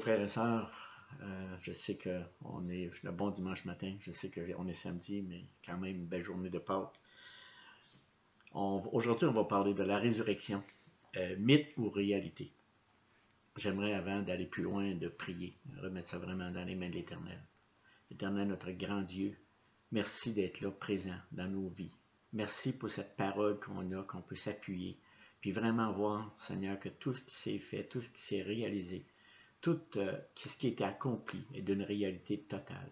Bonjour frères et sœurs. Je sais qu'on est le bon dimanche matin. Je sais qu'on est samedi, mais quand même une belle journée de Pâques. Aujourd'hui, on va parler de la résurrection, mythe ou réalité. J'aimerais, avant d'aller plus loin, de prier, remettre ça vraiment dans les mains de l'Éternel. L'Éternel, notre grand Dieu, merci d'être là, présent dans nos vies. Merci pour cette parole qu'on a, qu'on peut s'appuyer, puis vraiment voir, Seigneur, que tout ce qui s'est fait, tout ce qui s'est réalisé, tout ce qui a été accompli est d'une réalité totale.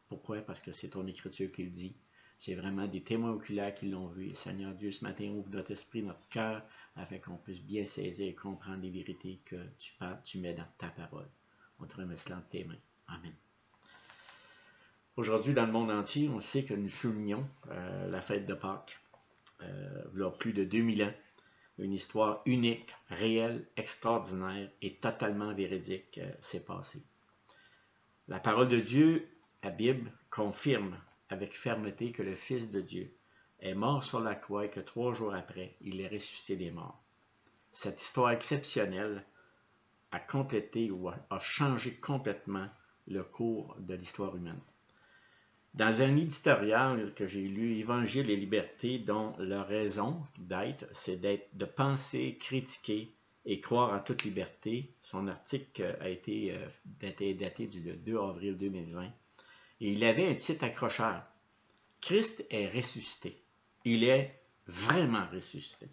Pourquoi? Parce que c'est ton Écriture qui le dit. C'est vraiment des témoins oculaires qui l'ont vu. Et Seigneur Dieu, ce matin, ouvre notre esprit, notre cœur, afin qu'on puisse bien saisir et comprendre les vérités que tu mets dans ta parole. On te remet cela entre tes mains. Amen. Aujourd'hui, dans le monde entier, on sait que nous soulignons la fête de Pâques. Il y a plus de 2000 ans. Une histoire unique, réelle, extraordinaire et totalement véridique s'est passée. La parole de Dieu, la Bible, confirme avec fermeté que le Fils de Dieu est mort sur la croix et que 3 jours après, il est ressuscité des morts. Cette histoire exceptionnelle a complété ou a changé complètement le cours de l'histoire humaine. Dans un éditorial que j'ai lu, Évangile et liberté, dont leur raison d'être, c'est de penser, critiquer et croire en toute liberté. Son article a été daté du 2 avril 2020. Et il avait un titre accrocheur. Christ est ressuscité. Il est vraiment ressuscité.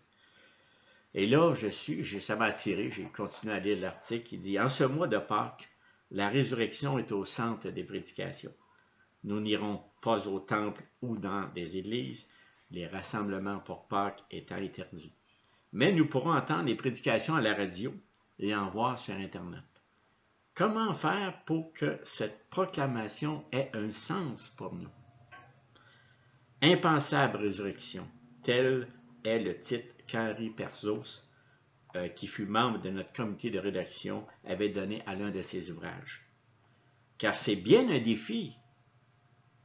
Et là, ça m'a attiré, j'ai continué à lire l'article. Il dit, en ce mois de Pâques, la résurrection est au centre des prédications. Nous n'irons pas au temple ou dans des églises, les rassemblements pour Pâques étant interdits. Mais nous pourrons entendre les prédications à la radio et en voir sur Internet. Comment faire pour que cette proclamation ait un sens pour nous? Impensable résurrection, tel est le titre qu'Henri Perzos, qui fut membre de notre comité de rédaction, avait donné à l'un de ses ouvrages. Car c'est bien un défi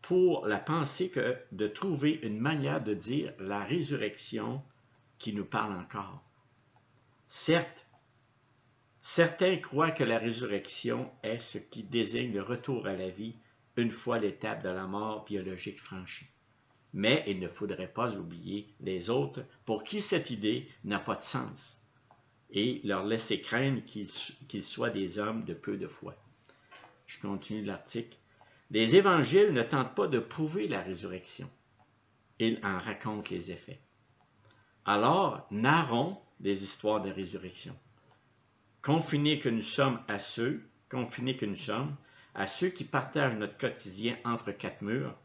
pour la pensée que de trouver une manière de dire la résurrection qui nous parle encore. Certes, certains croient que la résurrection est ce qui désigne le retour à la vie une fois l'étape de la mort biologique franchie. Mais il ne faudrait pas oublier les autres pour qui cette idée n'a pas de sens et leur laisser craindre qu'ils soient des hommes de peu de foi. Je continue l'article. Les évangiles ne tentent pas de prouver la résurrection. Ils en racontent les effets. Alors, narrons des histoires de résurrection. Confinés que nous sommes à ceux qui partagent notre quotidien entre 4 murs,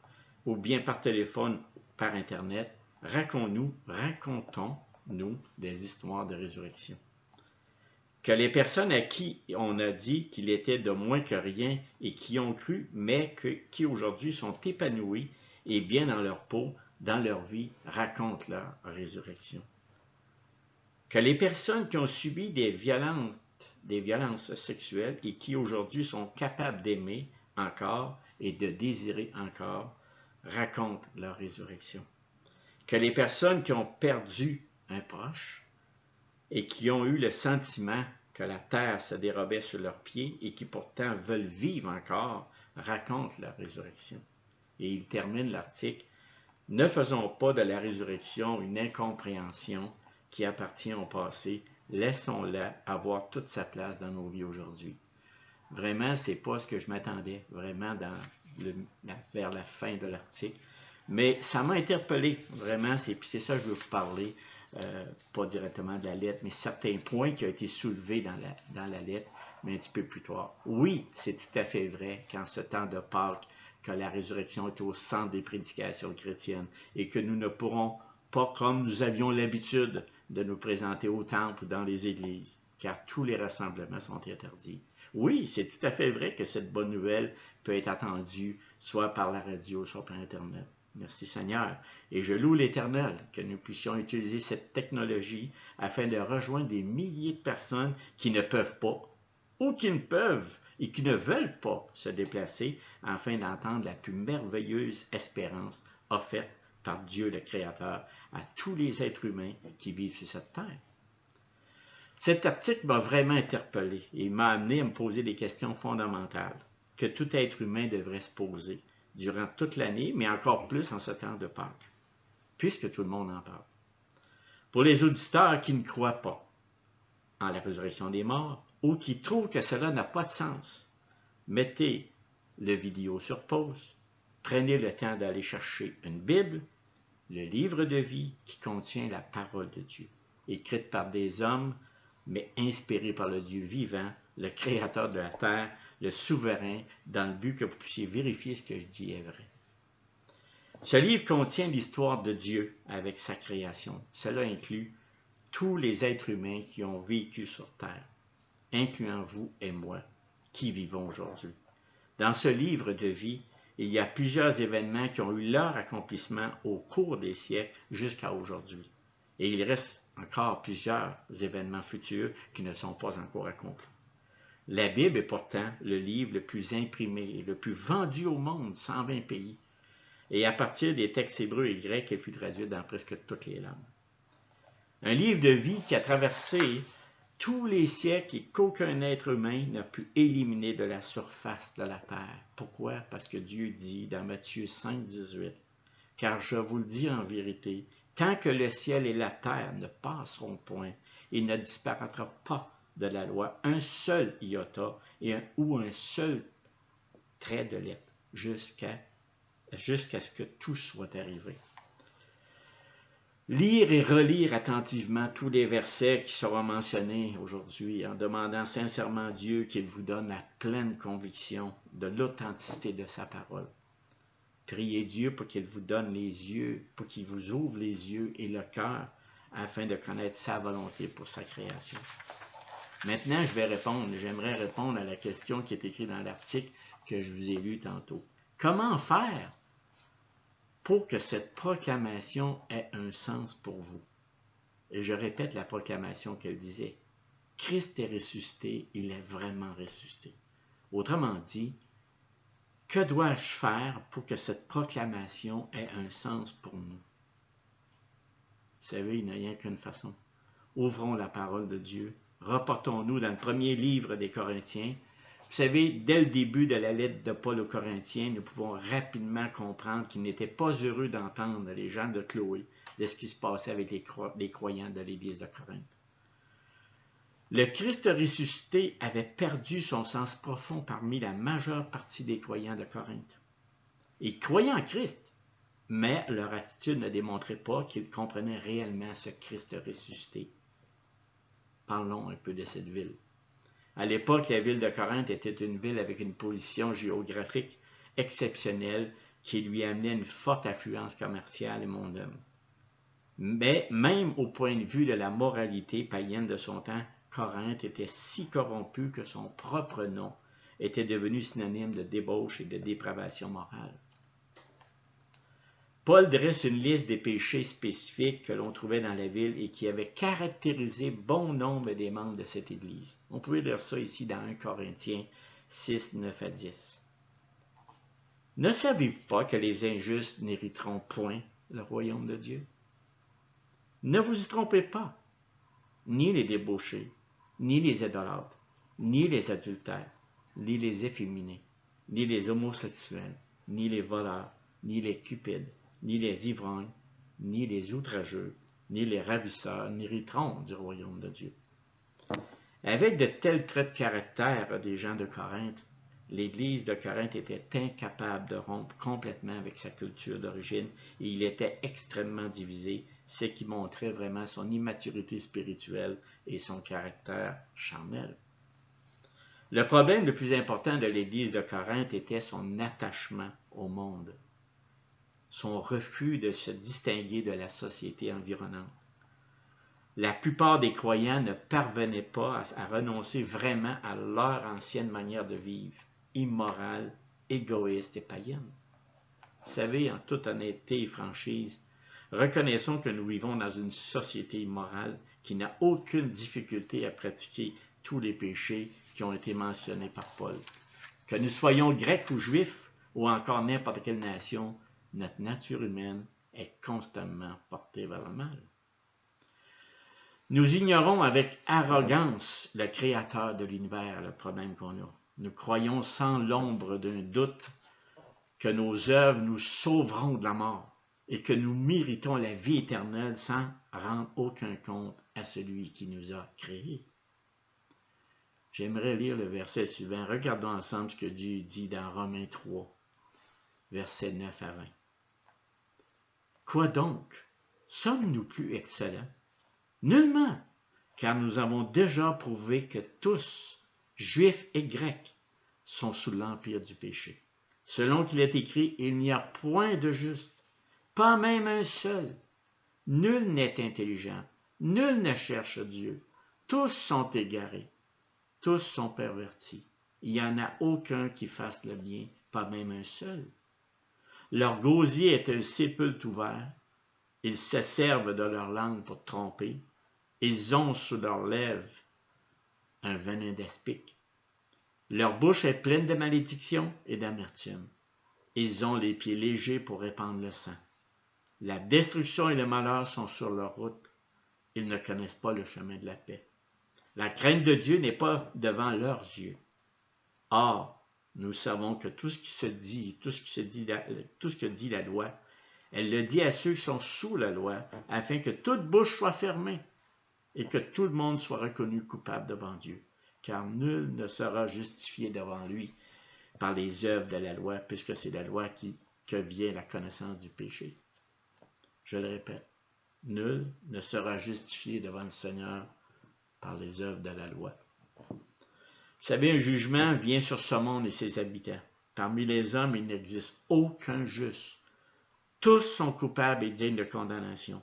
ou bien par téléphone, par Internet, racontons-nous des histoires de résurrection. Que les personnes à qui on a dit qu'il était de moins que rien et qui ont cru, mais qui aujourd'hui sont épanouis et bien dans leur peau, dans leur vie, racontent leur résurrection. Que les personnes qui ont subi des violences sexuelles et qui aujourd'hui sont capables d'aimer encore et de désirer encore, racontent leur résurrection. Que les personnes qui ont perdu un proche et qui ont eu le sentiment que la terre se dérobait sous leurs pieds et qui pourtant veulent vivre encore, racontent la résurrection. Et il termine l'article, « Ne faisons pas de la résurrection une incompréhension qui appartient au passé, laissons-la avoir toute sa place dans nos vies aujourd'hui. » Vraiment, c'est pas ce que je m'attendais, vraiment vers la fin de l'article. Mais ça m'a interpellé, vraiment, c'est ça que je veux vous parler. Pas directement de la lettre, mais certains points qui ont été soulevés dans la lettre, mais un petit peu plus tard. Oui, c'est tout à fait vrai qu'en ce temps de Pâques, que la résurrection est au centre des prédications chrétiennes et que nous ne pourrons pas, comme nous avions l'habitude de nous présenter au temple ou dans les églises, car tous les rassemblements sont interdits. Oui, c'est tout à fait vrai que cette bonne nouvelle peut être attendue soit par la radio, soit par Internet. Merci Seigneur. Et je loue l'Éternel que nous puissions utiliser cette technologie afin de rejoindre des milliers de personnes qui ne peuvent pas ou qui ne peuvent et qui ne veulent pas se déplacer afin d'entendre la plus merveilleuse espérance offerte par Dieu le Créateur à tous les êtres humains qui vivent sur cette terre. Cet article m'a vraiment interpellé et m'a amené à me poser des questions fondamentales que tout être humain devrait se poser durant toute l'année, mais encore plus en ce temps de Pâques, puisque tout le monde en parle. Pour les auditeurs qui ne croient pas en la résurrection des morts ou qui trouvent que cela n'a pas de sens, mettez la vidéo sur pause, prenez le temps d'aller chercher une Bible, le livre de vie qui contient la parole de Dieu, écrite par des hommes, mais inspirée par le Dieu vivant, le créateur de la terre, le souverain, dans le but que vous puissiez vérifier ce que je dis est vrai. Ce livre contient l'histoire de Dieu avec sa création. Cela inclut tous les êtres humains qui ont vécu sur terre, incluant vous et moi, qui vivons aujourd'hui. Dans ce livre de vie, il y a plusieurs événements qui ont eu leur accomplissement au cours des siècles jusqu'à aujourd'hui. Et il reste encore plusieurs événements futurs qui ne sont pas encore accomplis. La Bible est pourtant le livre le plus imprimé et le plus vendu au monde, 120 pays. Et à partir des textes hébreux et grecs, elle fut traduite dans presque toutes les langues. Un livre de vie qui a traversé tous les siècles et qu'aucun être humain n'a pu éliminer de la surface de la terre. Pourquoi? Parce que Dieu dit dans Matthieu 5, 18, « Car je vous le dis en vérité, tant que le ciel et la terre ne passeront point, il ne disparaîtra pas de la loi un seul iota ou un seul trait de lettre jusqu'à ce que tout soit arrivé. » Lire et relire attentivement tous les versets qui seront mentionnés aujourd'hui en demandant sincèrement à Dieu qu'il vous donne la pleine conviction de l'authenticité de sa parole. Priez Dieu pour qu'il vous donne les yeux, pour qu'il vous ouvre les yeux et le cœur afin de connaître sa volonté pour sa création. Maintenant, j'aimerais répondre à la question qui est écrite dans l'article que je vous ai lu tantôt. Comment faire pour que cette proclamation ait un sens pour vous? Et je répète la proclamation qu'elle disait. Christ est ressuscité, il est vraiment ressuscité. Autrement dit, que dois-je faire pour que cette proclamation ait un sens pour nous? Vous savez, il n'y a rien qu'une façon. Ouvrons la parole de Dieu. Reportons-nous dans le premier livre des Corinthiens. Vous savez, dès le début de la lettre de Paul aux Corinthiens, nous pouvons rapidement comprendre qu'il n'était pas heureux d'entendre les gens de Chloé de ce qui se passait avec les croyants de l'Église de Corinthe. Le Christ ressuscité avait perdu son sens profond parmi la majeure partie des croyants de Corinthe. Ils croyaient en Christ, mais leur attitude ne démontrait pas qu'ils comprenaient réellement ce Christ ressuscité. Parlons un peu de cette ville. À l'époque, la ville de Corinthe était une ville avec une position géographique exceptionnelle qui lui amenait une forte affluence commerciale et mondaine. Mais même au point de vue de la moralité païenne de son temps, Corinthe était si corrompue que son propre nom était devenu synonyme de débauche et de dépravation morale. Paul dresse une liste des péchés spécifiques que l'on trouvait dans la ville et qui avaient caractérisé bon nombre des membres de cette Église. On pouvait lire ça ici dans 1 Corinthiens 6, 9 à 10. Ne savez-vous pas que les injustes n'hériteront point le royaume de Dieu? Ne vous y trompez pas, ni les débauchés, ni les idolâtres, ni les adultères, ni les efféminés, ni les homosexuels, ni les voleurs, ni les cupides, ni les ivrognes, ni les outrageux, ni les ravisseurs n'hériteront du royaume de Dieu. Avec de tels traits de caractère des gens de Corinthe, l'Église de Corinthe était incapable de rompre complètement avec sa culture d'origine et il était extrêmement divisé, ce qui montrait vraiment son immaturité spirituelle et son caractère charnel. Le problème le plus important de l'Église de Corinthe était son attachement au monde, son refus de se distinguer de la société environnante. La plupart des croyants ne parvenaient pas à renoncer vraiment à leur ancienne manière de vivre, immorale, égoïste et païenne. Vous savez, en toute honnêteté et franchise, reconnaissons que nous vivons dans une société immorale qui n'a aucune difficulté à pratiquer tous les péchés qui ont été mentionnés par Paul. Que nous soyons grecs ou juifs, ou encore n'importe quelle nation, notre nature humaine est constamment portée vers le mal. Nous ignorons avec arrogance le Créateur de l'univers, le problème qu'on a. Nous croyons sans l'ombre d'un doute que nos œuvres nous sauveront de la mort et que nous méritons la vie éternelle sans rendre aucun compte à celui qui nous a créés. J'aimerais lire le verset suivant. Regardons ensemble ce que Dieu dit dans Romains 3, versets 9 à 20. Quoi donc? Sommes-nous plus excellents? Nullement, car nous avons déjà prouvé que tous, juifs et grecs, sont sous l'empire du péché. Selon qu'il est écrit, il n'y a point de juste, pas même un seul. Nul n'est intelligent, nul ne cherche Dieu. Tous sont égarés, tous sont pervertis. Il n'y en a aucun qui fasse le bien, pas même un seul. Leur gosier est un sépulcre ouvert. Ils se servent de leur langue pour tromper. Ils ont sous leurs lèvres un venin d'aspic. Leur bouche est pleine de malédiction et d'amertume. Ils ont les pieds légers pour répandre le sang. La destruction et le malheur sont sur leur route. Ils ne connaissent pas le chemin de la paix. La crainte de Dieu n'est pas devant leurs yeux. Or, nous savons que tout ce que dit la loi, elle le dit à ceux qui sont sous la loi, afin que toute bouche soit fermée et que tout le monde soit reconnu coupable devant Dieu. Car nul ne sera justifié devant lui par les œuvres de la loi, puisque c'est la loi que vient la connaissance du péché. Je le répète, nul ne sera justifié devant le Seigneur par les œuvres de la loi. Vous savez, un jugement vient sur ce monde et ses habitants. Parmi les hommes, il n'existe aucun juste. Tous sont coupables et dignes de condamnation.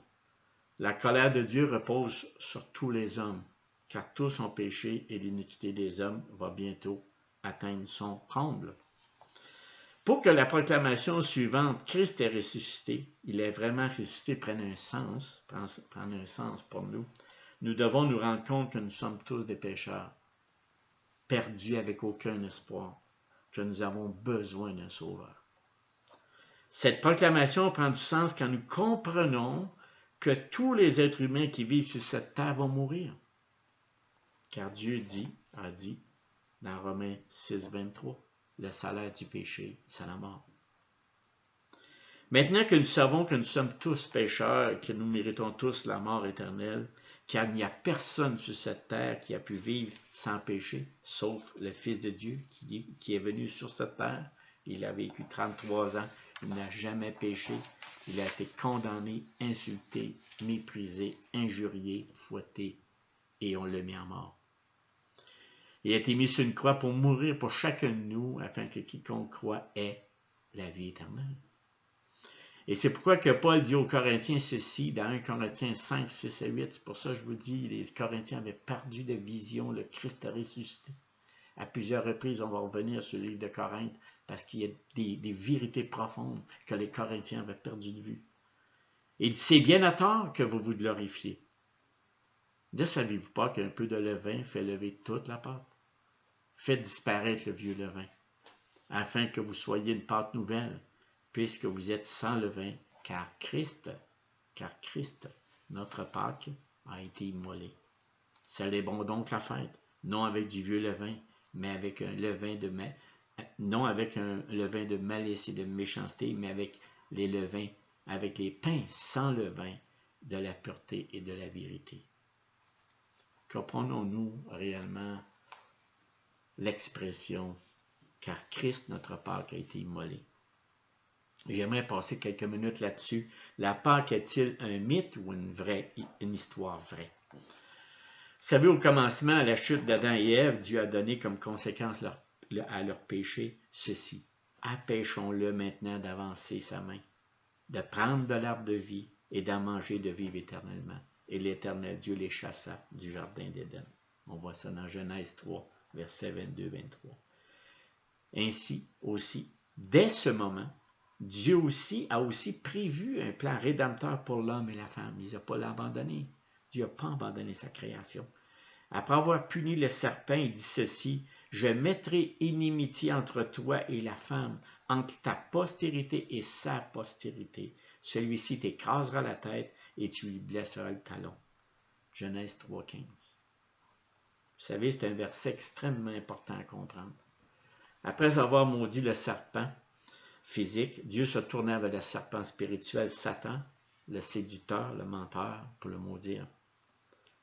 La colère de Dieu repose sur tous les hommes, car tous ont péché et l'iniquité des hommes va bientôt atteindre son comble. Pour que la proclamation suivante, Christ est ressuscité, il est vraiment ressuscité, prenne un sens pour nous, nous devons nous rendre compte que nous sommes tous des pécheurs, perdus avec aucun espoir, que nous avons besoin d'un sauveur. Cette proclamation prend du sens quand nous comprenons que tous les êtres humains qui vivent sur cette terre vont mourir. Car Dieu a dit dans Romains 6, 23, le salaire du péché, c'est la mort. Maintenant que nous savons que nous sommes tous pécheurs et que nous méritons tous la mort éternelle, car il n'y a personne sur cette terre qui a pu vivre sans péché, sauf le Fils de Dieu qui est venu sur cette terre. Il a vécu 33 ans, il n'a jamais péché, il a été condamné, insulté, méprisé, injurié, fouetté, et on l'a mis à mort. Il a été mis sur une croix pour mourir pour chacun de nous, afin que quiconque croit ait la vie éternelle. Et c'est pourquoi que Paul dit aux Corinthiens ceci, dans 1 Corinthiens 5, 6 et 8, c'est pour ça que je vous dis, les Corinthiens avaient perdu de vision, le Christ a ressuscité. À plusieurs reprises, on va revenir sur le livre de Corinthe, parce qu'il y a des vérités profondes que les Corinthiens avaient perdu de vue. Et c'est bien à tort que vous vous glorifiez. Ne savez-vous pas qu'un peu de levain fait lever toute la pâte? Faites disparaître le vieux levain, afin que vous soyez une pâte nouvelle, puisque vous êtes sans levain, car Christ, notre Pâque, a été immolé. Célébrons donc la fête, non avec du vieux levain, mais avec un levain de malice et de méchanceté, mais avec les pains sans levain de la pureté et de la vérité. Comprenons-nous réellement l'expression « car Christ, notre Pâque, a été immolé ». J'aimerais passer quelques minutes là-dessus. La Pâque est-il un mythe ou une histoire vraie? Vous savez, au commencement, à la chute d'Adam et Ève, Dieu a donné comme conséquence à leur péché ceci. Empêchons-le maintenant d'avancer sa main, de prendre de l'arbre de vie et d'en manger de vivre éternellement. Et l'Éternel Dieu les chassa du jardin d'Éden. On voit ça dans Genèse 3, versets 22-23. Ainsi aussi, dès ce moment, Dieu a aussi prévu un plan rédempteur pour l'homme et la femme. Il n'a pas abandonné. Dieu n'a pas abandonné sa création. Après avoir puni le serpent, il dit ceci, « Je mettrai inimitié entre toi et la femme, entre ta postérité et sa postérité. Celui-ci t'écrasera la tête et tu lui blesseras le talon. » Genèse 3,15. Vous savez, c'est un verset extrêmement important à comprendre. Après avoir maudit le serpent physique, Dieu se tournait vers le serpent spirituel, Satan, le séducteur, le menteur, pour le maudire.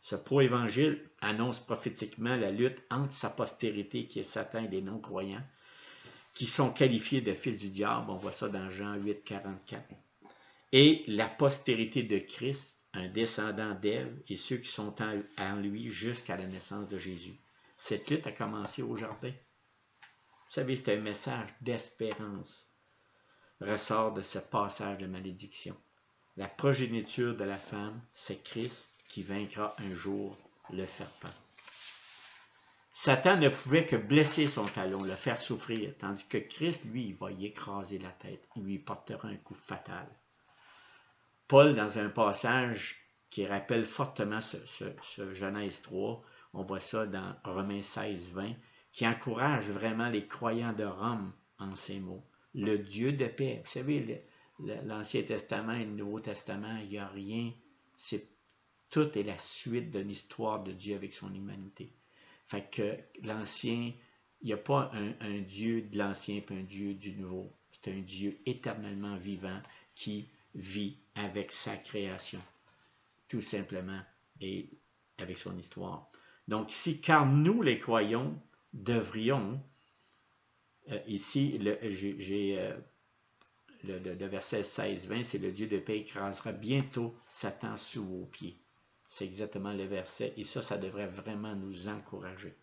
Ce pro-évangile annonce prophétiquement la lutte entre sa postérité, qui est Satan, et les non-croyants, qui sont qualifiés de fils du diable, on voit ça dans Jean 8, 44, et la postérité de Christ, un descendant d'Ève, et ceux qui sont en lui jusqu'à la naissance de Jésus. Cette lutte a commencé au jardin. Vous savez, c'est un message d'espérance, ressort de ce passage de malédiction. La progéniture de la femme, c'est Christ qui vaincra un jour le serpent. Satan ne pouvait que blesser son talon, le faire souffrir, tandis que Christ, lui, il va y écraser la tête. Il lui portera un coup fatal. Paul, dans un passage qui rappelle fortement ce Genèse 3, on voit ça dans Romains 16, 20, qui encourage vraiment les croyants de Rome en ces mots. Le Dieu de paix. Vous savez, l'Ancien Testament et le Nouveau Testament, il n'y a rien. Tout est la suite de l'histoire de Dieu avec son humanité. Fait que l'Ancien, il n'y a pas un Dieu de l'Ancien et un Dieu du Nouveau. C'est un Dieu éternellement vivant qui vit avec sa création, tout simplement, et avec son histoire. Donc ici, car nous les croyants devrions, ici, le verset 16-20, c'est le Dieu de paix écrasera bientôt Satan sous vos pieds. C'est exactement le verset, et ça devrait vraiment nous encourager.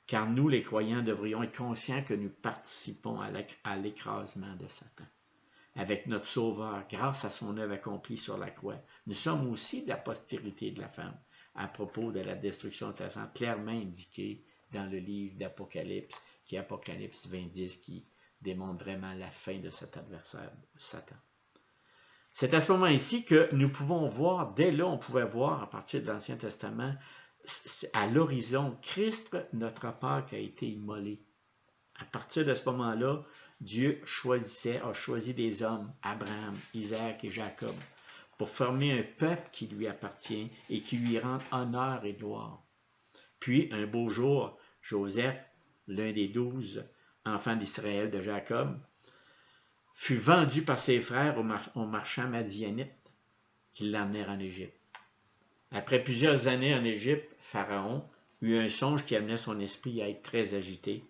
Car nous, les croyants, devrions être conscients que nous participons à l'écrasement de Satan. Avec notre Sauveur, grâce à son œuvre accomplie sur la croix, nous sommes aussi de la postérité de la femme, à propos de la destruction de Satan, clairement indiqué dans le livre d'Apocalypse, qui est Apocalypse 20-10, qui démontre vraiment la fin de cet adversaire, Satan. C'est à ce moment-ci que nous pouvons voir, dès là, on pouvait voir, à partir de l'Ancien Testament, à l'horizon, Christ, notre Pâque, a été immolé. À partir de ce moment-là, Dieu a choisi des hommes, Abraham, Isaac et Jacob, pour former un peuple qui lui appartient et qui lui rend honneur et gloire. Puis, un beau jour, Joseph, l'un des 12 enfants d'Israël de Jacob, fut vendu par ses frères aux marchands madianites qui l'amenèrent en Égypte. Après plusieurs années en Égypte, Pharaon eut un songe qui amenait son esprit à être très agité.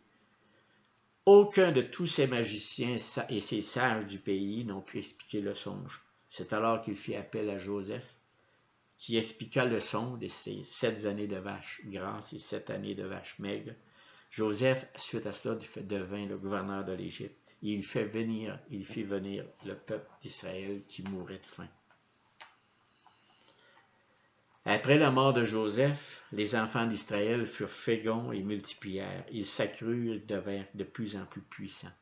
Aucun de tous ces magiciens et ces sages du pays n'ont pu expliquer le songe. C'est alors qu'il fit appel à Joseph, qui expliqua le songe de ces 7 années de vaches grasses et 7 années de vaches maigres. Joseph, suite à cela, devint le gouverneur de l'Égypte. Et il fit venir le peuple d'Israël qui mourait de faim. Après la mort de Joseph, les enfants d'Israël furent féconds et multiplièrent. Ils s'accrurent et devinrent de plus en plus puissants.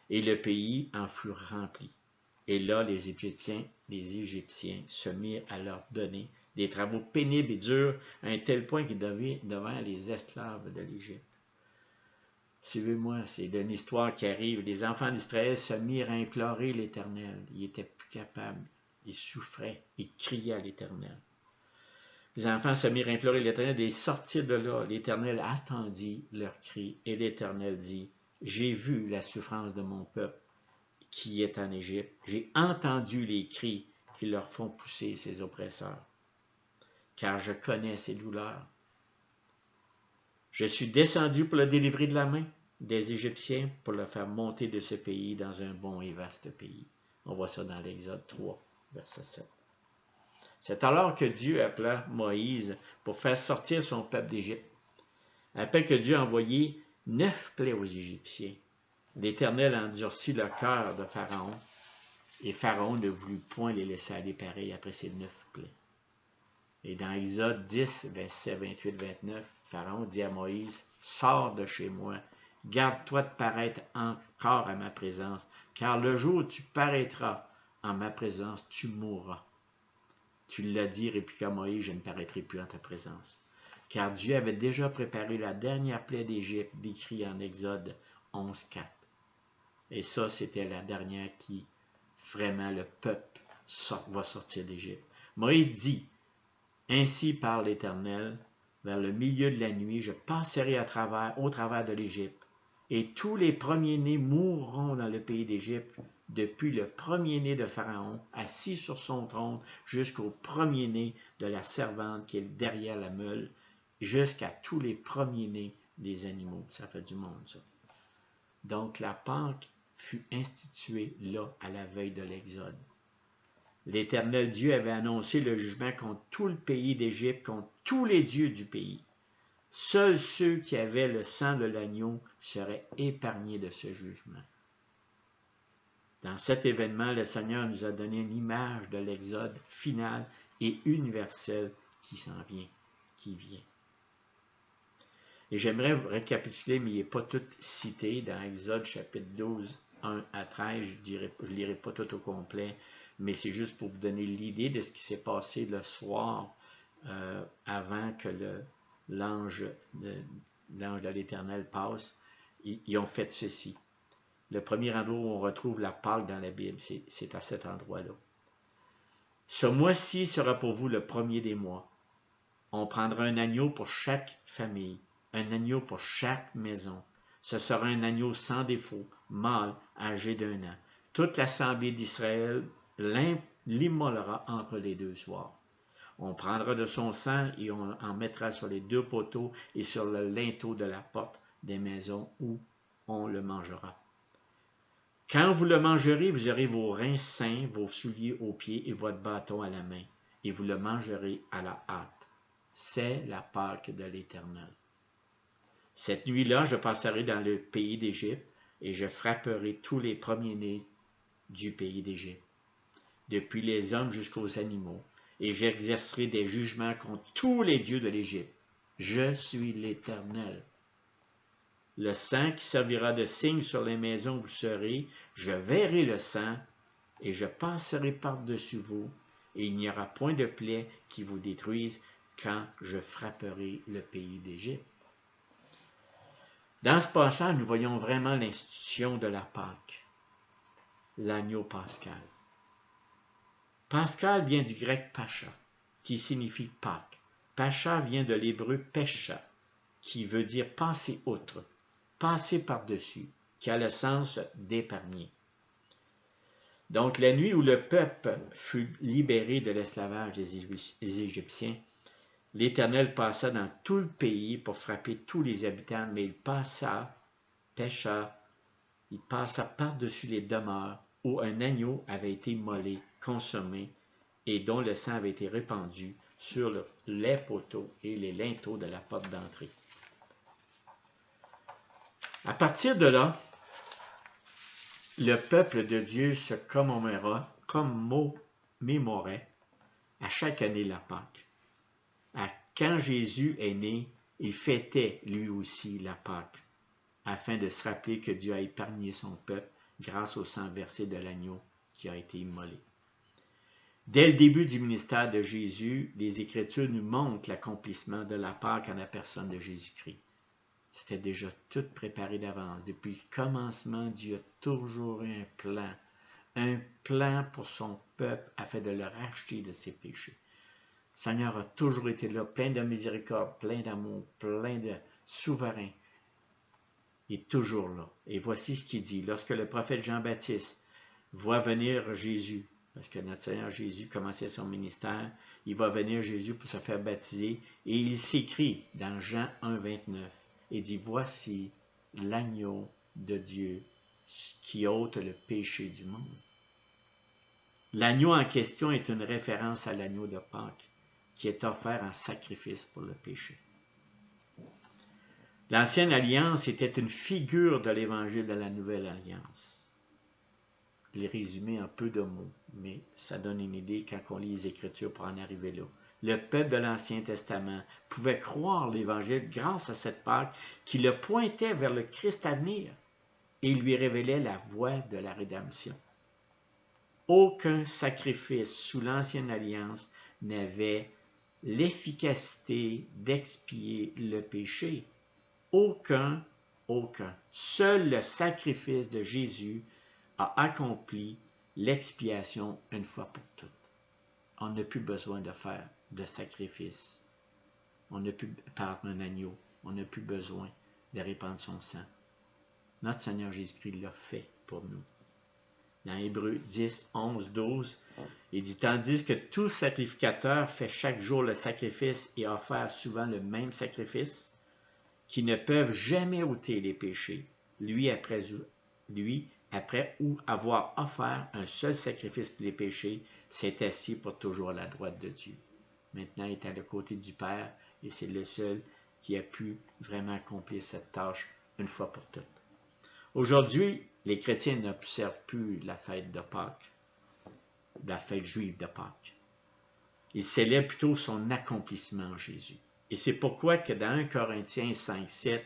Et le pays en fut rempli. Et là, les Égyptiens se mirent à leur donner des travaux pénibles et durs à un tel point qu'ils devinrent les esclaves de l'Égypte. Suivez-moi, c'est une histoire qui arrive. Les enfants d'Israël se mirent à implorer l'Éternel. Ils n'étaient plus capables. Ils souffraient. Ils criaient à l'Éternel. Les enfants se mirent à implorer l'Éternel et sortirent de là. L'Éternel attendit leurs cris. Et l'Éternel dit, « J'ai vu la souffrance de mon peuple qui est en Égypte. J'ai entendu les cris qui leur font pousser ses oppresseurs. Car je connais ses douleurs. Je suis descendu pour le délivrer de la main des Égyptiens, pour le faire monter de ce pays dans un bon et vaste pays. » On voit ça dans l'Exode 3, verset 7. C'est alors que Dieu appela Moïse pour faire sortir son peuple d'Égypte. Appel que Dieu a envoyé 9 plaies aux Égyptiens. L'Éternel endurcit le cœur de Pharaon, et Pharaon ne voulut point les laisser aller pareil après ces 9 plaies. Et dans Exode 10, versets 28-29, Pharaon dit à Moïse, « Sors de chez moi, garde-toi de paraître encore à ma présence, car le jour où tu paraîtras en ma présence, tu mourras. » Tu l'as dit, répliqua Moïse, « Je ne paraîtrai plus en ta présence. » Car Dieu avait déjà préparé la dernière plaie d'Égypte, décrit en Exode 11.4. Et ça, c'était la dernière qui, vraiment, le peuple va sortir d'Égypte. Moïse dit, Ainsi parle l'Éternel, vers le milieu de la nuit, je passerai au travers de l'Égypte, et tous les premiers-nés mourront dans le pays d'Égypte, depuis le premier-né de Pharaon, assis sur son trône, jusqu'au premier-né de la servante qui est derrière la meule, jusqu'à tous les premiers-nés des animaux. Ça fait du monde, ça. Donc la Pâque fut instituée là, à la veille de l'Exode. L'Éternel Dieu avait annoncé le jugement contre tout le pays d'Égypte, contre tous les dieux du pays. Seuls ceux qui avaient le sang de l'agneau seraient épargnés de ce jugement. Dans cet événement, le Seigneur nous a donné une image de l'Exode final et universel qui s'en vient, qui vient. Et j'aimerais récapituler, mais il n'est pas tout cité dans Exode chapitre 12, 1 à 13. Je ne lirai pas tout au complet, mais c'est juste pour vous donner l'idée de ce qui s'est passé le soir avant que l'ange de l'Éternel passe. Ils ont fait ceci. Le premier endroit où on retrouve la Pâque dans la Bible, c'est à cet endroit-là. Ce mois-ci sera pour vous le premier des mois. On prendra un agneau pour chaque famille, un agneau pour chaque maison. Ce sera un agneau sans défaut, mâle, âgé d'1 an. Toute l'assemblée d'Israël l'immolera entre les 2 soirs. On prendra de son sang et on en mettra sur les 2 poteaux et sur le linteau de la porte des maisons où on le mangera. Quand vous le mangerez, vous aurez vos reins sains, vos souliers aux pieds et votre bâton à la main, et vous le mangerez à la hâte. C'est la Pâque de l'Éternel. Cette nuit-là, je passerai dans le pays d'Égypte, et je frapperai tous les premiers-nés du pays d'Égypte, depuis les hommes jusqu'aux animaux, et j'exercerai des jugements contre tous les dieux de l'Égypte. Je suis l'Éternel. Le sang qui servira de signe sur les maisons où vous serez, je verrai le sang, et je passerai par-dessus vous, et il n'y aura point de plaie qui vous détruise quand je frapperai le pays d'Égypte. Dans ce passage, nous voyons vraiment l'institution de la Pâque, l'agneau pascal. Pascal vient du grec pacha, qui signifie Pâque. Pacha vient de l'hébreu pesha, qui veut dire passer outre, passer par-dessus, qui a le sens d'épargner. Donc, la nuit où le peuple fut libéré de l'esclavage des Égyptiens, l'Éternel passa dans tout le pays pour frapper tous les habitants, mais il passa par-dessus les demeures où un agneau avait été immolé, consommé, et dont le sang avait été répandu sur les poteaux et les linteaux de la porte d'entrée. À partir de là, le peuple de Dieu se commémorait à chaque année la Pâque. Quand Jésus est né, il fêtait lui aussi la Pâque, afin de se rappeler que Dieu a épargné son peuple grâce au sang versé de l'agneau qui a été immolé. Dès le début du ministère de Jésus, les Écritures nous montrent l'accomplissement de la Pâque en la personne de Jésus-Christ. C'était déjà tout préparé d'avance. Depuis le commencement, Dieu a toujours eu un plan pour son peuple afin de le racheter de ses péchés. Le Seigneur a toujours été là, plein de miséricorde, plein d'amour, plein de souverain. Il est toujours là. Et voici ce qu'il dit. Lorsque le prophète Jean-Baptiste voit venir Jésus, parce que notre Seigneur Jésus commençait son ministère, il va venir Jésus pour se faire baptiser, et il s'écrit dans Jean 1, 29, et dit, voici l'agneau de Dieu qui ôte le péché du monde. L'agneau en question est une référence à l'agneau de Pâques, qui est offert en sacrifice pour le péché. L'ancienne alliance était une figure de l'évangile de la nouvelle alliance. Je l'ai résumé en peu de mots, mais ça donne une idée quand on lit les Écritures pour en arriver là. Le peuple de l'Ancien Testament pouvait croire l'Évangile grâce à cette Pâque qui le pointait vers le Christ à venir et lui révélait la voie de la rédemption. Aucun sacrifice sous l'Ancienne Alliance n'avait l'efficacité d'expier le péché. Aucun. Seul le sacrifice de Jésus a accompli l'expiation une fois pour toutes. on n'a plus besoin de faire de sacrifice. On n'a plus, par un agneau, on n'a plus besoin de répandre son sang. Notre Seigneur Jésus-Christ l'a fait pour nous. Dans Hébreux 10, 11, 12, il dit « Tandis que tout sacrificateur fait chaque jour le sacrifice et offert souvent le même sacrifice, qui ne peuvent jamais ôter les péchés, lui, après ou avoir offert un seul sacrifice pour les péchés, s'est assis pour toujours à la droite de Dieu. Maintenant, il est à le côté du Père, et c'est le seul qui a pu vraiment accomplir cette tâche une fois pour toutes. Aujourd'hui, les chrétiens n'observent plus la fête de Pâques, la fête juive de Pâques. Ils célèbrent plutôt son accomplissement en Jésus. Et c'est pourquoi que dans 1 Corinthiens 5, 7,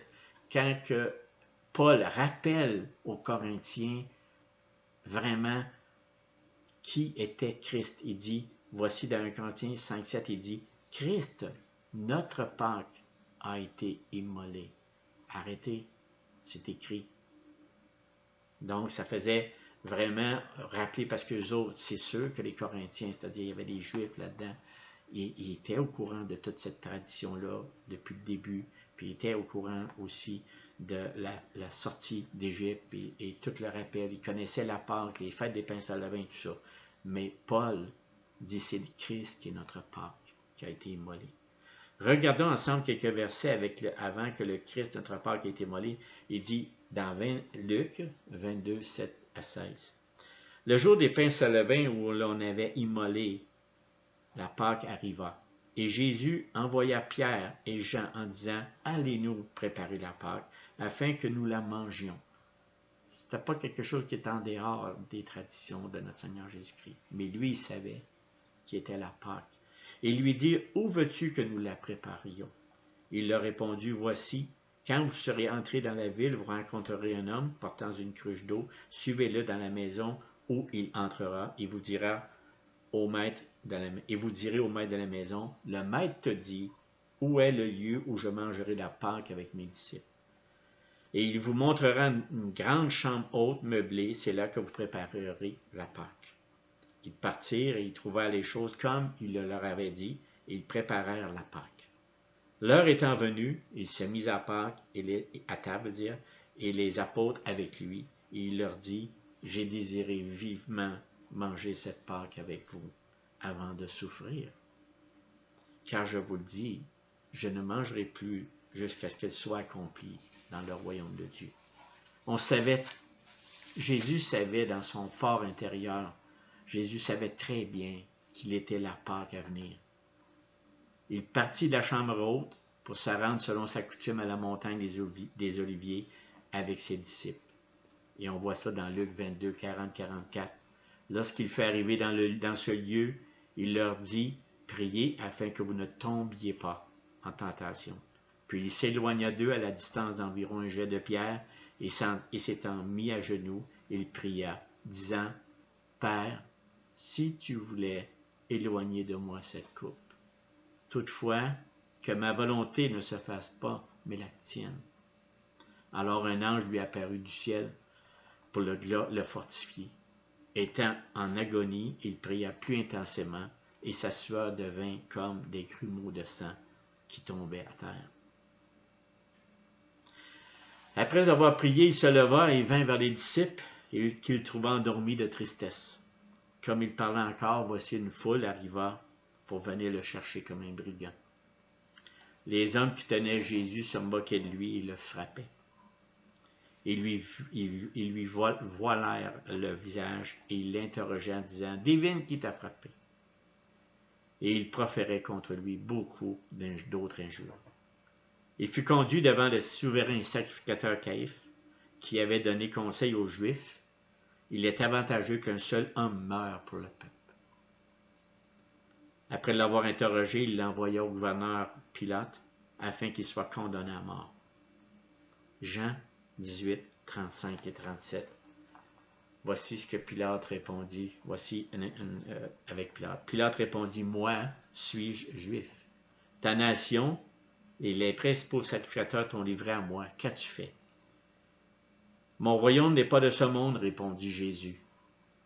quand que Paul rappelle aux Corinthiens vraiment qui était Christ, il dit, voici dans 1 Corinthiens 5, 7, il dit, Christ, notre Pâques, a été immolé. Arrêtez, c'est écrit. Donc, ça faisait vraiment rappeler, parce que les autres, c'est sûr que les Corinthiens, c'est-à-dire il y avait des Juifs là-dedans, ils étaient au courant de toute cette tradition-là depuis le début, puis ils étaient au courant aussi de la sortie d'Égypte et tout le rappel. Ils connaissaient la Pâque, les fêtes des pains sans levain, tout ça. Mais Paul dit c'est Christ qui est notre Pâque, qui a été immolé. Regardons ensemble quelques versets avant que le Christ, notre Pâque, ait été immolé. Il dit dans Luc 22, 7 à 16. Le jour des pains sans levain où l'on avait immolé, la Pâque arriva. Et Jésus envoya Pierre et Jean en disant, allez-nous préparer la Pâque, afin que nous la mangions. Ce n'était pas quelque chose qui était en dehors des traditions de notre Seigneur Jésus-Christ. Mais lui, il savait qui était la Pâque. Et il lui dit, où veux-tu que nous la préparions? Il leur répondit, voici, quand vous serez entrés dans la ville, vous rencontrerez un homme portant une cruche d'eau, suivez-le dans la maison où il entrera, et vous direz au maître de la maison, le maître te dit, où est le lieu où je mangerai la Pâque avec mes disciples? Et il vous montrera une grande chambre haute meublée, c'est là que vous préparerez la Pâque. Ils partirent et ils trouvèrent les choses comme il leur avait dit, et ils préparèrent la Pâque. L'heure étant venue, il se mit à table, et les apôtres avec lui, et il leur dit, j'ai désiré vivement manger cette Pâque avec vous, avant de souffrir. Car je vous le dis, je ne mangerai plus jusqu'à ce qu'elle soit accomplie dans le royaume de Dieu. Jésus savait dans son fort intérieur, Jésus savait très bien qu'il était la Pâque à venir. Il partit de la chambre haute pour se rendre selon sa coutume à la montagne des Oliviers avec ses disciples. Et on voit ça dans Luc 22, 40, 44. Lorsqu'il fut arrivé dans ce lieu, il leur dit, priez afin que vous ne tombiez pas en tentation. Puis il s'éloigna d'eux à la distance d'environ un jet de pierre, et s'étant mis à genoux, il pria, disant, Père, si tu voulais éloigner de moi cette coupe, toutefois, que ma volonté ne se fasse pas, mais la tienne. Alors un ange lui apparut du ciel pour le fortifier. Étant en agonie, il pria plus intensément, et sa sueur devint comme des grumeaux de sang qui tombaient à terre. Après avoir prié, il se leva et vint vers les disciples, et qu'il trouva endormis de tristesse. Comme il parlait encore, voici une foule arriva pour venir le chercher comme un brigand. Les hommes qui tenaient Jésus se moquaient de lui et le frappaient. Ils lui voilèrent le visage et ils l'interrogeaient en disant, devine qui t'a frappé. Et ils proféraient contre lui beaucoup d'autres injures. Il fut conduit devant le souverain sacrificateur Caïphe, qui avait donné conseil aux Juifs. Il est avantageux qu'un seul homme meure pour le peuple. Après l'avoir interrogé, il l'envoya au gouverneur Pilate, afin qu'il soit condamné à mort. Jean 18, 35 et 37. Voici ce que Pilate répondit. Avec Pilate. Pilate répondit, moi, suis-je juif? Ta nation et les principaux sacrificateurs t'ont livré à moi. Qu'as-tu fait? Mon royaume n'est pas de ce monde, répondit Jésus.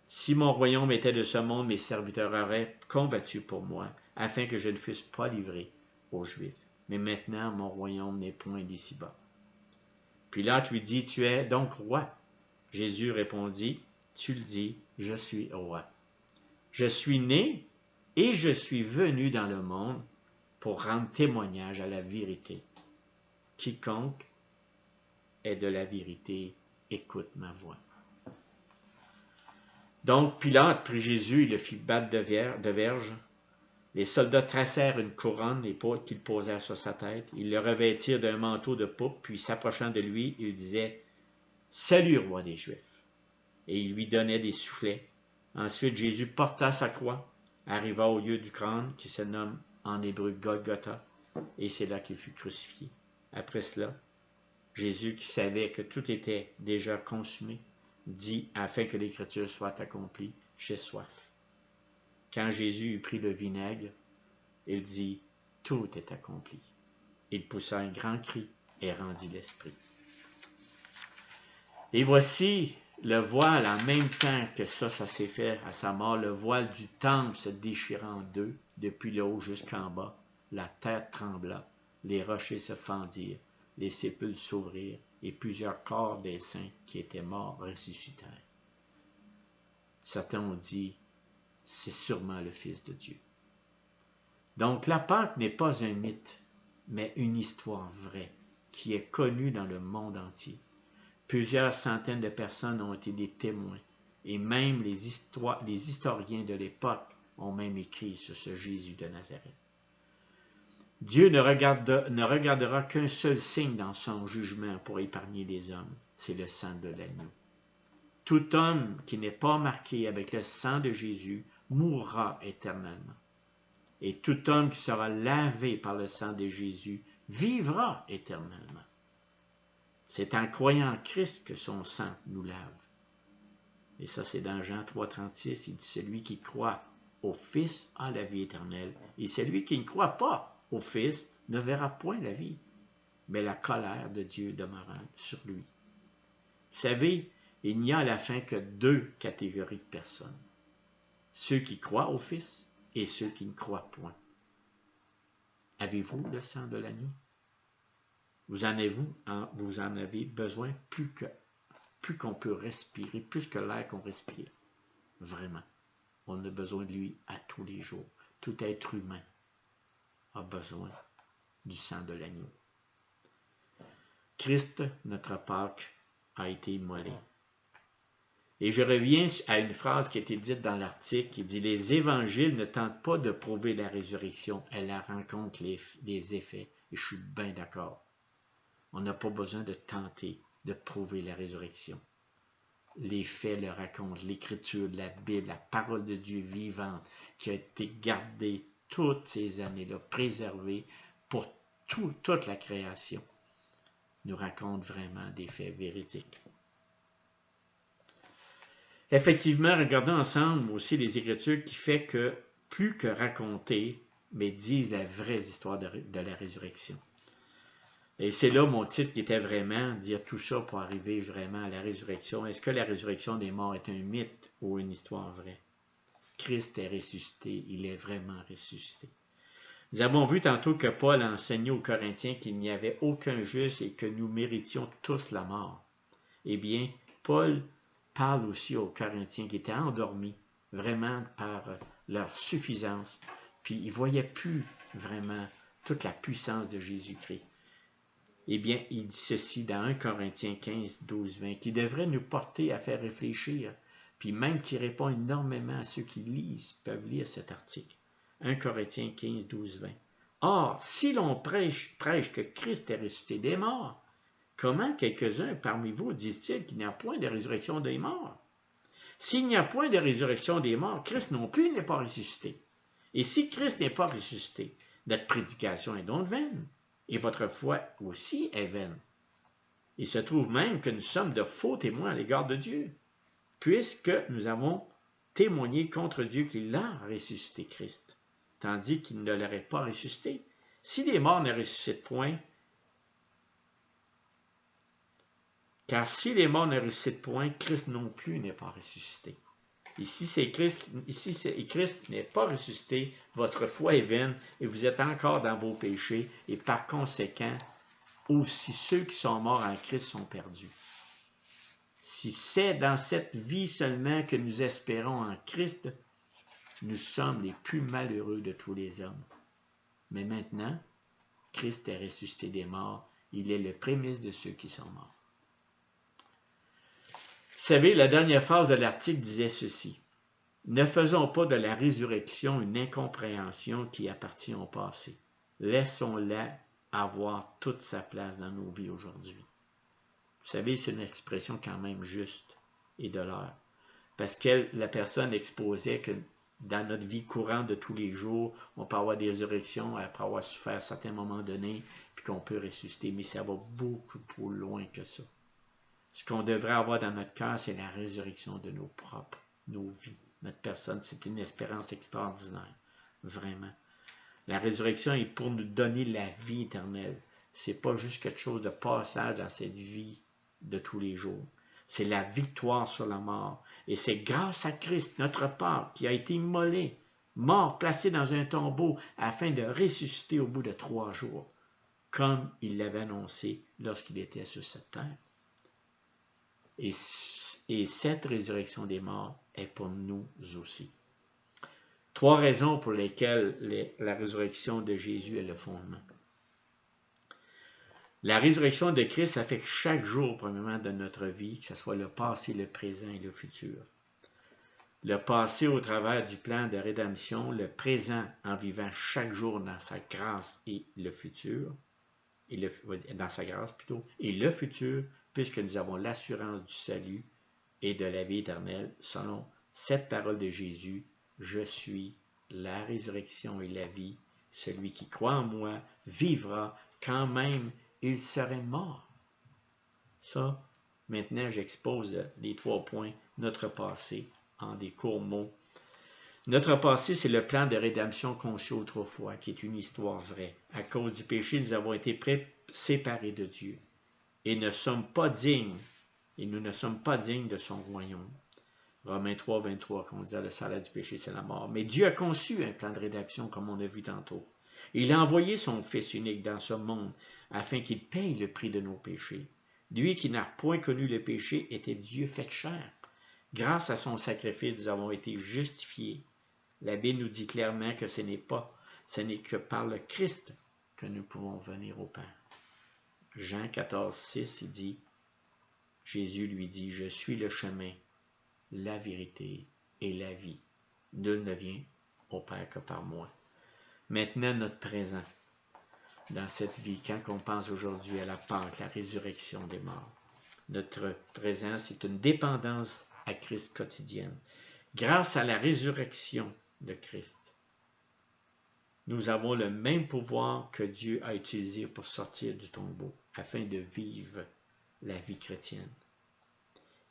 Si mon royaume était de ce monde, mes serviteurs auraient combattu pour moi, afin que je ne fusse pas livré aux Juifs. Mais maintenant, mon royaume n'est point d'ici-bas. Pilate lui dit, tu es donc roi. Jésus répondit, tu le dis, je suis roi. Je suis né et je suis venu dans le monde pour rendre témoignage à la vérité. Quiconque est de la vérité, écoute ma voix. Donc Pilate prit Jésus et le fit battre de verge. Les soldats tracèrent une couronne qu'ils posèrent sur sa tête. Ils le revêtirent d'un manteau de pourpre, puis s'approchant de lui, ils disaient « Salut, roi des Juifs !» Et ils lui donnaient des soufflets. Ensuite, Jésus porta sa croix, arriva au lieu du crâne, qui se nomme en hébreu Golgotha, et c'est là qu'il fut crucifié. Après cela, Jésus, qui savait que tout était déjà consumé, dit, afin que l'écriture soit accomplie, « J'ai soif. » Quand Jésus eut pris le vinaigre, il dit, « Tout est accompli. » Il poussa un grand cri et rendit l'esprit. Et voici le voile, en même temps que ça s'est fait à sa mort, le voile du temple se déchirant en deux, depuis le haut jusqu'en bas. La terre trembla, les rochers se fendirent, les sépulcres s'ouvrirent, et plusieurs corps des saints qui étaient morts ressuscitèrent. Certains ont dit, c'est sûrement le Fils de Dieu. Donc la Pâque n'est pas un mythe, mais une histoire vraie, qui est connue dans le monde entier. Plusieurs centaines de personnes ont été des témoins, et même les historiens de l'époque ont même écrit sur ce Jésus de Nazareth. Dieu ne regardera qu'un seul signe dans son jugement pour épargner les hommes, c'est le sang de l'agneau. Tout homme qui n'est pas marqué avec le sang de Jésus mourra éternellement. Et tout homme qui sera lavé par le sang de Jésus vivra éternellement. C'est en croyant en Christ que son sang nous lave. Et ça, c'est dans Jean 3,36, il dit, celui qui croit au Fils a la vie éternelle, et celui qui ne croit pas au Fils ne verra point la vie, mais la colère de Dieu demeurant sur lui. Vous savez, il n'y a à la fin que deux catégories de personnes. Ceux qui croient au Fils et ceux qui ne croient point. Avez-vous le sang de l'agneau? Vous en avez besoin plus qu'on peut respirer, plus que l'air qu'on respire. Vraiment. On a besoin de lui à tous les jours. Tout être humain a besoin du sang de l'agneau. Christ, notre Pâque, a été immolé. Et je reviens à une phrase qui a été dite dans l'article qui dit « Les évangiles ne tentent pas de prouver la résurrection, elles la rencontrent les effets. » Et je suis bien d'accord. On n'a pas besoin de tenter de prouver la résurrection. Les faits le racontent, l'Écriture, la Bible, la parole de Dieu vivante qui a été gardée toutes ces années-là, préservée pour toute la création, nous raconte vraiment des faits véridiques. Effectivement, regardons ensemble aussi les Écritures qui fait que plus que raconter, mais disent la vraie histoire de la résurrection. Et c'est là mon titre qui était vraiment dire tout ça pour arriver vraiment à la résurrection. Est-ce que la résurrection des morts est un mythe ou une histoire vraie? Christ est ressuscité, il est vraiment ressuscité. Nous avons vu tantôt que Paul enseignait aux Corinthiens qu'il n'y avait aucun juste et que nous méritions tous la mort. Eh bien, Paul parle aussi aux Corinthiens qui étaient endormis vraiment par leur suffisance, puis ils ne voyaient plus vraiment toute la puissance de Jésus-Christ. Eh bien, il dit ceci dans 1 Corinthiens 15, 12, 20, qui devrait nous porter à faire réfléchir, puis même qui répond énormément à ceux qui lisent, peuvent lire cet article. 1 Corinthiens 15, 12, 20. Or, si l'on prêche que Christ est ressuscité des morts, comment quelques-uns parmi vous disent-ils qu'il n'y a point de résurrection des morts? S'il n'y a point de résurrection des morts, Christ non plus n'est pas ressuscité. Et si Christ n'est pas ressuscité, notre prédication est donc vaine, et votre foi aussi est vaine. Il se trouve même que nous sommes de faux témoins à l'égard de Dieu, puisque nous avons témoigné contre Dieu qu'il a ressuscité Christ, tandis qu'il ne l'aurait pas ressuscité. Si les morts ne ressuscitent point, car si les morts ne ressuscitent point, Christ non plus n'est pas ressuscité. Et si Christ n'est pas ressuscité, votre foi est vaine et vous êtes encore dans vos péchés et par conséquent, aussi ceux qui sont morts en Christ sont perdus. Si c'est dans cette vie seulement que nous espérons en Christ, nous sommes les plus malheureux de tous les hommes. Mais maintenant, Christ est ressuscité des morts. Il est le prémisse de ceux qui sont morts. Vous savez, la dernière phrase de l'article disait ceci. Ne faisons pas de la résurrection une incompréhension qui appartient au passé. Laissons-la avoir toute sa place dans nos vies aujourd'hui. Vous savez, c'est une expression quand même juste et de l'heure. Parce que la personne exposait que dans notre vie courante de tous les jours, on peut avoir des résurrections après avoir souffert à certains moments donnés, puis qu'on peut ressusciter, mais ça va beaucoup plus loin que ça. Ce qu'on devrait avoir dans notre cœur, c'est la résurrection de nos vies, notre personne. C'est une espérance extraordinaire, vraiment. La résurrection est pour nous donner la vie éternelle. C'est pas juste quelque chose de passage dans cette vie de tous les jours. C'est la victoire sur la mort. Et c'est grâce à Christ, notre Père, qui a été immolé, mort, placé dans un tombeau, afin de ressusciter au bout de 3 jours, comme il l'avait annoncé lorsqu'il était sur cette terre. Et cette résurrection des morts est pour nous aussi. 3 raisons pour lesquelles la résurrection de Jésus est le fondement. La résurrection de Christ affecte chaque jour, premièrement, de notre vie, que ce soit le passé, le présent et le futur. Le passé au travers du plan de rédemption, le présent en vivant chaque jour dans sa grâce et le futur, dans sa grâce plutôt, et le futur, puisque nous avons l'assurance du salut et de la vie éternelle, selon cette parole de Jésus, je suis la résurrection et la vie, celui qui croit en moi vivra quand même il serait mort. Ça, maintenant, j'expose les 3 points, notre passé, en des courts mots. Notre passé, c'est le plan de rédemption conçu autrefois, qui est une histoire vraie. À cause du péché, nous avons été séparés de Dieu et nous ne sommes pas dignes de son royaume. Romains 3, 23, qu'on dit le salaire du péché, c'est la mort. Mais Dieu a conçu un plan de rédemption, comme on a vu tantôt. Il a envoyé son Fils unique dans ce monde afin qu'il paye le prix de nos péchés. Lui qui n'a point connu le péché était Dieu fait chair. Grâce à son sacrifice, nous avons été justifiés. La Bible nous dit clairement que ce n'est que par le Christ que nous pouvons venir au Père. Jean 14, 6, il dit, Jésus lui dit, je suis le chemin, la vérité et la vie. Nul ne vient au Père que par moi. Maintenant, notre présent, dans cette vie, quand on pense aujourd'hui à la Pâque, la résurrection des morts, notre présent, c'est une dépendance à Christ quotidienne. Grâce à la résurrection de Christ, nous avons le même pouvoir que Dieu a utilisé pour sortir du tombeau, afin de vivre la vie chrétienne.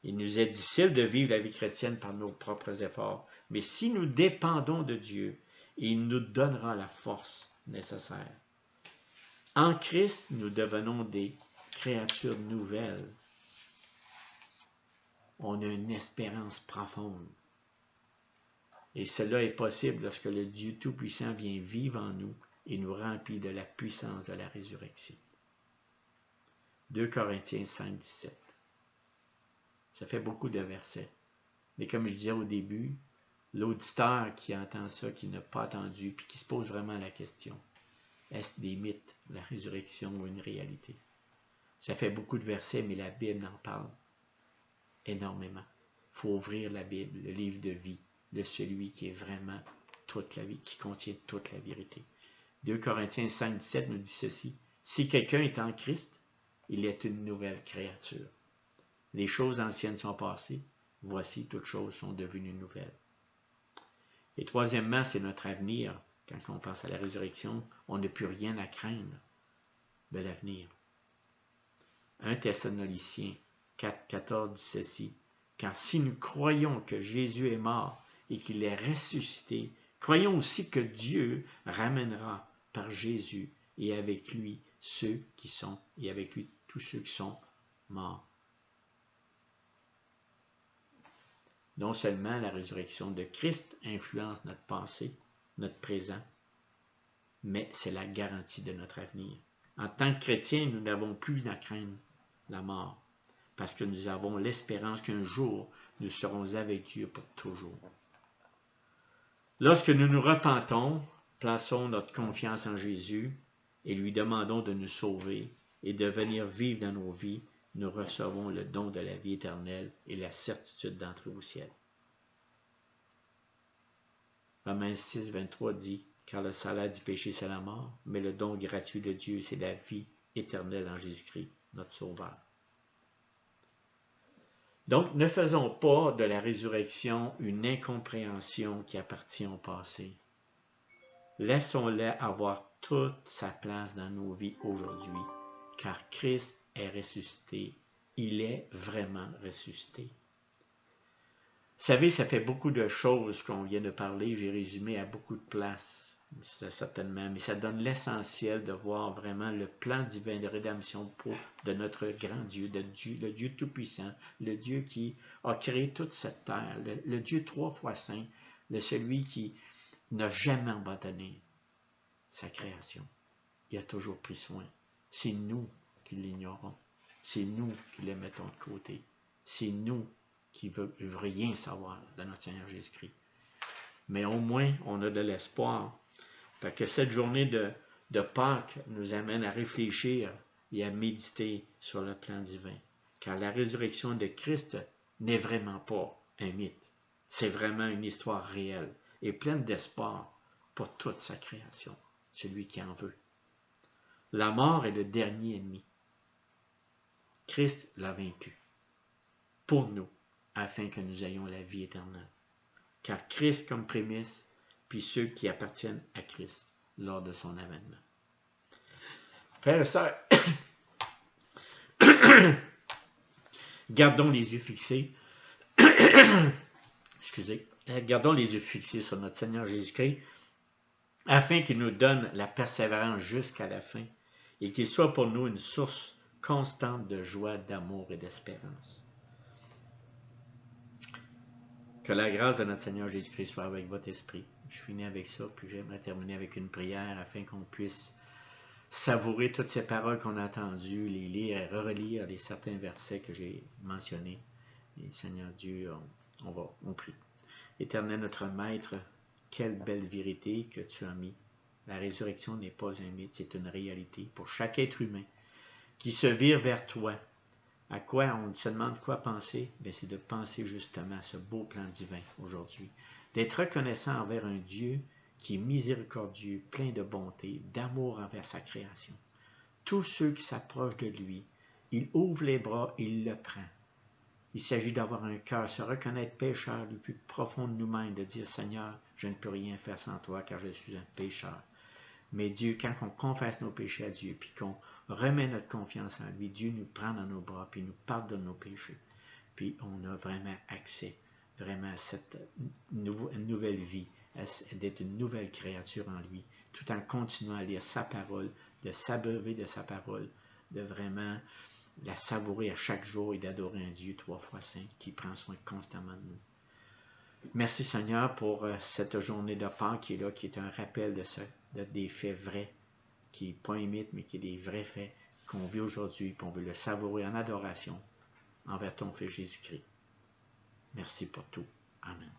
Il nous est difficile de vivre la vie chrétienne par nos propres efforts, mais si nous dépendons de Dieu, il nous donnera la force nécessaire. En Christ, nous devenons des créatures nouvelles. On a une espérance profonde. Et cela est possible lorsque le Dieu Tout-Puissant vient vivre en nous et nous remplit de la puissance de la résurrection. 2 Corinthiens 5, 17. Ça fait beaucoup de versets. Mais comme je disais au début, l'auditeur qui entend ça, qui n'a pas entendu, puis qui se pose vraiment la question, est-ce des mythes, la résurrection ou une réalité? Ça fait beaucoup de versets, mais la Bible en parle énormément. Il faut ouvrir la Bible, le livre de vie, de celui qui est vraiment toute la vie, qui contient toute la vérité. 2 Corinthiens 5, 17 nous dit ceci. Si quelqu'un est en Christ, il est une nouvelle créature. Les choses anciennes sont passées, voici, toutes choses sont devenues nouvelles. Et troisièmement, c'est notre avenir. Quand on pense à la résurrection, on n'a plus rien à craindre de l'avenir. 1 Thessaloniciens 4, 14 dit ceci. Car si nous croyons que Jésus est mort et qu'il est ressuscité, croyons aussi que Dieu ramènera par Jésus et avec lui tous ceux qui sont morts. Non seulement la résurrection de Christ influence notre passé, notre présent, mais c'est la garantie de notre avenir. En tant que chrétiens, nous n'avons plus à craindre la mort, parce que nous avons l'espérance qu'un jour, nous serons avec Dieu pour toujours. Lorsque nous nous repentons, plaçons notre confiance en Jésus et lui demandons de nous sauver et de venir vivre dans nos vies, nous recevons le don de la vie éternelle et la certitude d'entrer au ciel. Romains 6, 23 dit, « Car le salaire du péché, c'est la mort, mais le don gratuit de Dieu, c'est la vie éternelle en Jésus-Christ, notre Sauveur. » Donc, ne faisons pas de la résurrection une incompréhension qui appartient au passé. Laissons-la avoir toute sa place dans nos vies aujourd'hui, car Christ est ressuscité. Il est vraiment ressuscité. Vous savez, ça fait beaucoup de choses qu'on vient de parler. J'ai résumé à beaucoup de places, certainement, mais ça donne l'essentiel de voir vraiment le plan divin de rédemption de notre grand Dieu, le Dieu Tout-Puissant, le Dieu qui a créé toute cette terre, le Dieu 3 fois saint, celui qui n'a jamais abandonné sa création. Il a toujours pris soin. C'est nous qui l'ignorons. C'est nous qui le mettons de côté. C'est nous qui ne veut rien savoir de notre Seigneur Jésus-Christ. Mais au moins, on a de l'espoir. Parce que cette journée de Pâques nous amène à réfléchir et à méditer sur le plan divin. Car la résurrection de Christ n'est vraiment pas un mythe. C'est vraiment une histoire réelle et pleine d'espoir pour toute sa création, celui qui en veut. La mort est le dernier ennemi. Christ l'a vaincu pour nous, afin que nous ayons la vie éternelle. Car Christ comme prémisse, puis ceux qui appartiennent à Christ lors de son avènement. Frères et sœurs, gardons les yeux fixés. Excusez. Gardons les yeux fixés sur notre Seigneur Jésus-Christ, afin qu'il nous donne la persévérance jusqu'à la fin, et qu'il soit pour nous une source constante de joie, d'amour et d'espérance. Que la grâce de notre Seigneur Jésus-Christ soit avec votre esprit. Je finis avec ça, puis j'aimerais terminer avec une prière afin qu'on puisse savourer toutes ces paroles qu'on a entendues, les lire et relire les certains versets que j'ai mentionnés. Et Seigneur Dieu, on prie. Éternel notre Maître, quelle belle vérité que tu as mis. La résurrection n'est pas un mythe, c'est une réalité pour chaque être humain qui se vire vers toi. À quoi on se demande quoi penser? Bien, c'est de penser justement à ce beau plan divin aujourd'hui. D'être reconnaissant envers un Dieu qui est miséricordieux, plein de bonté, d'amour envers sa création. Tous ceux qui s'approchent de lui, il ouvre les bras, il le prend. Il s'agit d'avoir un cœur, se reconnaître pécheur le plus profond de nous-mêmes, de dire, Seigneur, je ne peux rien faire sans toi car je suis un pécheur. Mais Dieu, quand on confesse nos péchés à Dieu, puis qu'on remet notre confiance en lui, Dieu nous prend dans nos bras, puis nous pardonne nos péchés. Puis on a vraiment accès, vraiment à cette nouvelle vie, d'être une nouvelle créature en lui, tout en continuant à lire sa parole, de s'abreuver de sa parole, de vraiment la savourer à chaque jour et d'adorer un Dieu 3 fois saint qui prend soin constamment de nous. Merci Seigneur pour cette journée de Pâques qui est là, qui est un rappel des faits vrais, qui n'est pas un mythe, mais qui est des vrais faits qu'on vit aujourd'hui, puis on veut le savourer en adoration envers ton Fils Jésus-Christ. Merci pour tout. Amen.